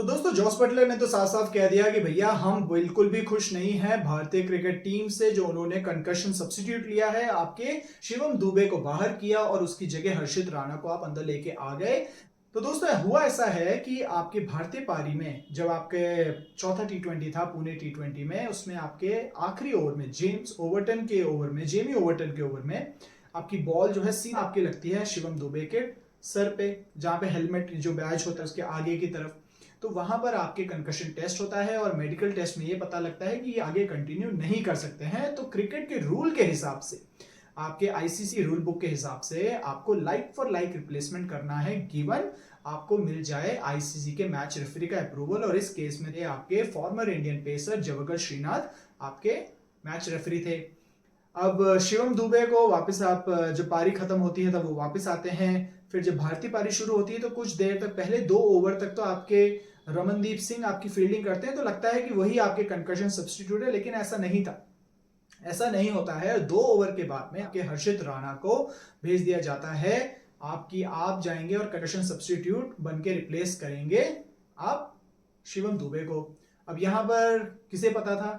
तो दोस्तों Jos Buttler ने तो साफ साफ कह दिया कि भैया हम बिल्कुल भी खुश नहीं हैं भारतीय क्रिकेट टीम से जो उन्होंने कंकशन सब्स्टिट्यूट लिया है। आपके शिवम दुबे को बाहर किया और उसकी जगह हर्षित राणा को आप अंदर लेके आ गए। तो दोस्तों हुआ ऐसा है कि आपके भारतीय पारी में जब आपके चौथा टी20 था पुणे टी20 में, उसमें आपके आखिरी ओवर में जेमी ओवर्टन के ओवर में आपकी बॉल जो है सीधा आपकी लगती है शिवम दुबे के सर पे, जहां पे हेलमेट जो बैज होता है उसके आगे की तरफ। तो वहां पर आपके कंकशन टेस्ट होता है और मेडिकल टेस्ट में ये पता लगता है कि ये आगे कंटिन्यू नहीं कर सकते हैं। तो क्रिकेट के रूल के हिसाब से, आपके आईसीसी रूल बुक के हिसाब से आपको लाइक फॉर लाइक रिप्लेसमेंट करना है, गिवन आपको मिल जाए आईसीसी के मैच रेफरी का अप्रूवल। और इस केस में आपके former Indian pacer Javagal Srinath आपके मैच रेफरी थे। अब शिवम दुबे को वापस आप जब पारी खत्म होती है तब वो वापस आते हैं। फिर जब भारतीय पारी शुरू होती है तो कुछ देर तक, पहले 2 ओवर तक तो आपके रमनदीप सिंह आपकी फील्डिंग करते हैं, तो लगता है कि वही आपके कंकशन सब्स्टिट्यूट है, लेकिन ऐसा नहीं था। ऐसा नहीं होता है। 2 ओवर के बाद में आपके हर्षित राणा को भेज दिया जाता है। आप जाएंगे और कंकशन सब्स्टिट्यूट बन के रिप्लेस करेंगे आप शिवम दुबे को। अब यहां पर किसे पता था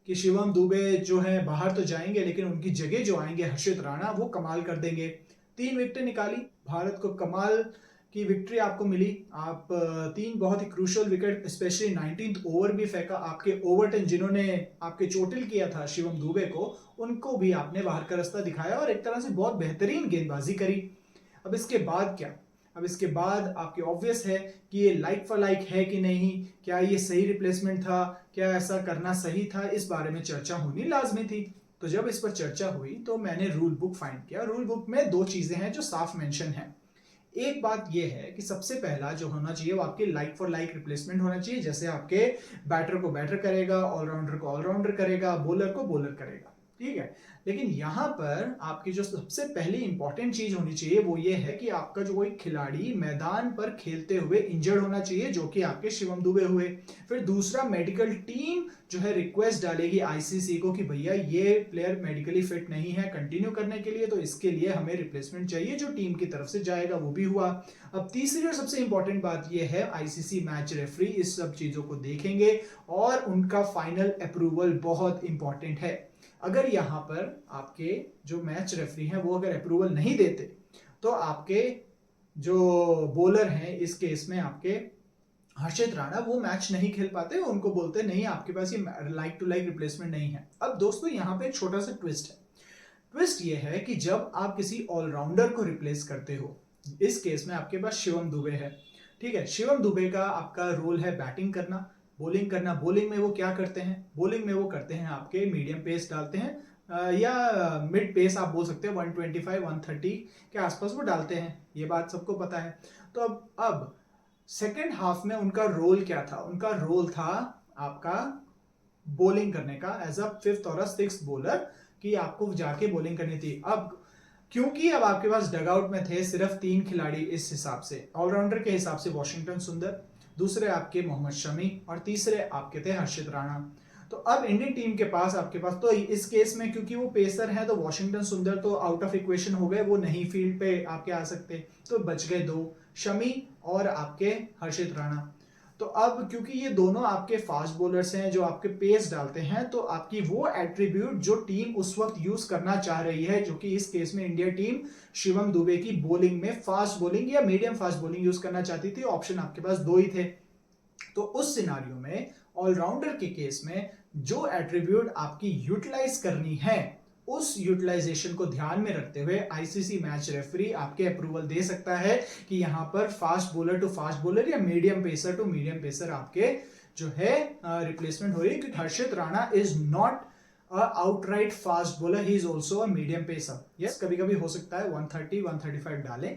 कि शिवम दुबे जो है बाहर तो जाएंगे, लेकिन उनकी जगह जो आएंगे हर्षित राणा, वो कमाल कर देंगे। 3 विकेटें निकाली, भारत को कमाल की विक्ट्री आपको मिली। आप 3 बहुत ही crucial wicket, specially 19th over भी फेंका। आपके ओवर्टन जिन्होंने आपके चोटिल किया था शिवम दुबे को, उनको भी आपने बाहर का रास्ता दिखाया और एक तरह से बहुत बेहतरीन गेंदबाजी करी। अब इसके बाद क्या? अब इसके बाद आपके ऑब्वियस है कि ये लाइक फॉर लाइक है कि नहीं, क्या ये सही रिप्लेसमेंट था, क्या ऐसा करना सही था, इस बारे में चर्चा होनी लाजमी थी। तो जब इस पर चर्चा हुई तो मैंने रूल बुक फाइंड किया। रूल बुक में 2 चीजें हैं जो साफ मेंशन है। एक बात यह है कि सबसे पहला जो होना चाहिए वो आपके लाइक फॉर लाइक रिप्लेसमेंट होना चाहिए। जैसे आपके बैटर को बैटर करेगा, ऑलराउंडर को ऑलराउंडर करेगा, बॉलर को बॉलर करेगा, ठीक है। लेकिन यहां पर आपकी जो सबसे पहली इंपॉर्टेंट चीज होनी चाहिए वो ये है कि आपका जो कोई खिलाड़ी मैदान पर खेलते हुए इंजर्ड होना चाहिए, जो कि आपके शिवम दुबे हुए। फिर दूसरा, मेडिकल टीम जो है रिक्वेस्ट डालेगी आईसीसी को कि भैया ये प्लेयर मेडिकली फिट नहीं है कंटिन्यू करने के लिए, तो इसके लिए हमें रिप्लेसमेंट चाहिए, जो टीम की तरफ से जाएगा वो भी हुआ। अब तीसरी और सबसे इंपॉर्टेंट बात यह है, आईसीसी मैच रेफरी इस सब चीजों को देखेंगे और उनका फाइनल अप्रूवल बहुत इंपॉर्टेंट है। अगर यहां पर आपके जो मैच रेफरी हैं वो अगर अप्रूवल नहीं देते तो आपके जो बॉलर हैं, इस केस में आपके हर्षित राणा, वो मैच नहीं खेल पाते। उनको बोलते नहीं आपके पास ये लाइक टू लाइक रिप्लेसमेंट नहीं है। अब दोस्तों यहाँ पे एक छोटा सा ट्विस्ट है। ट्विस्ट ये है कि जब आप किसी ऑलराउंडर को रिप्लेस करते हो, इस केस में आपके पास शिवम दुबे है, ठीक है। शिवम दुबे का आपका रोल है बैटिंग करना, बॉलिंग करना। बॉलिंग में वो क्या करते हैं? बॉलिंग में वो करते हैं आपके मीडियम पेस डालते हैं, या मिड पेस आप बोल सकते हैं, 125 130 के आसपास वो डालते हैं, ये बात सबको पता है। तो अब सेकेंड हाफ में उनका रोल क्या था? उनका रोल था आपका बॉलिंग करने का, एज अ 5th और 6th बॉलर, कि आपको जाके बॉलिंग करनी थी। अब क्योंकि अब आपके पास डगआउट में थे सिर्फ 3 खिलाड़ी, इस हिसाब से ऑलराउंडर के हिसाब से वाशिंगटन सुंदर, दूसरे आपके मोहम्मद शमी और तीसरे आपके थे हर्षित राणा। तो अब इंडियन टीम के पास आपके पास तो इस केस में क्योंकि वो पेसर है तो वाशिंगटन सुंदर तो आउट ऑफ इक्वेशन हो गए, वो नहीं फील्ड पे आपके आ सकते, तो बच गए 2, शमी और आपके हर्षित राणा। तो अब क्योंकि ये दोनों आपके फास्ट बॉलर्स हैं जो आपके पेस डालते हैं, तो आपकी वो एट्रीब्यूट जो टीम उस वक्त यूज करना चाह रही है, जो कि इस केस में इंडिया टीम शिवम दुबे की बॉलिंग में फास्ट बॉलिंग या मीडियम फास्ट बॉलिंग यूज करना चाहती थी, ऑप्शन आपके पास 2 ही थे। तो उस सिनारियो में ऑलराउंडर के केस में जो एट्रीब्यूट आपकी यूटिलाइज करनी है, उस यूटिलाइजेशन को ध्यान में रखते हुए आईसीसी मैच रेफरी आपके अप्रूवल दे सकता है कि यहां पर fast bowler to fast bowler या medium pacer to medium pacer आपके जो है रिप्लेसमेंट हो रही है। क्योंकि Harshit Rana is not outright fast bowler, he is also a medium pacer. Yes, कभी कभी हो सकता है 130 135 डालें,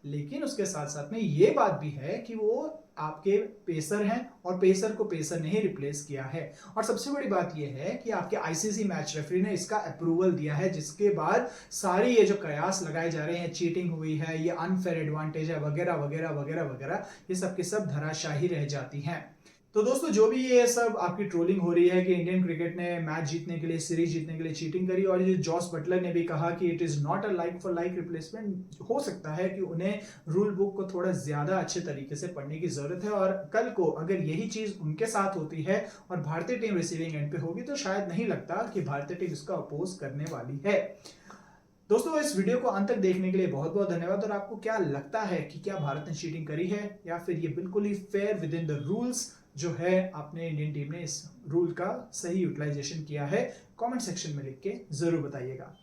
लेकिन उसके साथ साथ में ये बात भी है कि वो आपके पेसर हैं और पेसर को पेसर ने ही रिप्लेस किया है। और सबसे बड़ी बात यह है कि आपके आईसीसी मैच रेफरी ने इसका अप्रूवल दिया है, जिसके बाद सारी ये जो कयास लगाए जा रहे हैं, चीटिंग हुई है, ये अनफेयर एडवांटेज है, वगैरह वगैरह वगैरह वगैरह, ये सब के सब धराशाही रह जाती हैं। तो दोस्तों जो भी ये सब आपकी ट्रोलिंग हो रही है कि इंडियन क्रिकेट ने मैच जीतने के लिए, सीरीज जीतने के लिए चीटिंग करी, और ये जॉस बटलर ने भी कहा कि it is not a like for like replacement, हो सकता है कि उन्हें रूल बुक को थोड़ा ज्यादा अच्छे तरीके से पढ़ने की जरूरत है, और कल को अगर यही चीज उनके साथ होती है और भारतीय टीम रिसीविंग एंड पे होगी तो शायद नहीं लगता कि भारतीय टीम इसका अपोज करने वाली है। दोस्तों इस वीडियो को अंत तक देखने के लिए बहुत बहुत धन्यवाद। और आपको क्या लगता है कि क्या भारत ने चीटिंग करी है या फिर ये बिल्कुल ही fair within the rules जो है, आपने इंडियन टीम ने इस रूल का सही यूटिलाइजेशन किया है? कमेंट सेक्शन में लिख के जरूर बताइएगा।